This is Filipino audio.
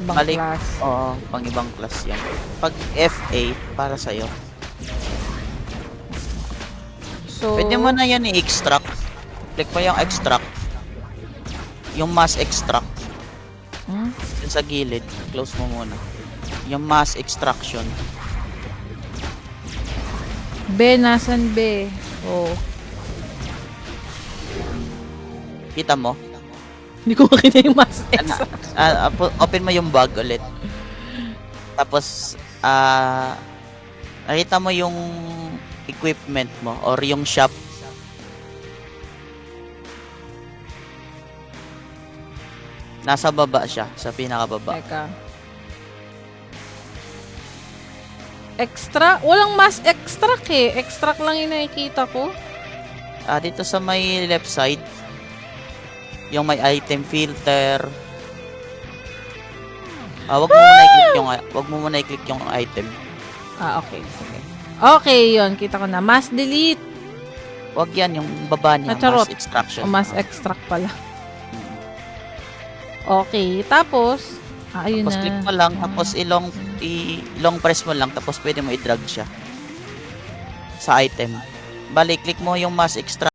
ibang Balik. class. Oo, pang ibang class yan. Pag FA, para sa'yo. So, Pwede mo na yan i-extract. Click mo yung extract. Yung mass extract. hmm? Dun sa gilid. Close mo muna. Yung mass extraction. B, nasan B? Oh. Kita mo? Hindi ko makita yung mass Ano, X. open mo yung bag ulit. Tapos, nakita mo yung equipment mo or yung shop. Nasa baba siya, sa pinakababa. Teka. Extra? Walang mass extract eh. Extract lang yung nakikita ko. Dito sa may left side, yung may item filter. Wag mo muna i-click yung item. Okay. Okay. Okay, yun. Kita ko na. Mass delete. Wag yan, yung baba niya, Charot. mass extraction. O mass extract pala. Okay. Tapos, ayun Tapos na. click mo lang, tapos i-long press mo lang, tapos pwede mo i-drag siya sa item. Bali, click mo yung mass extract.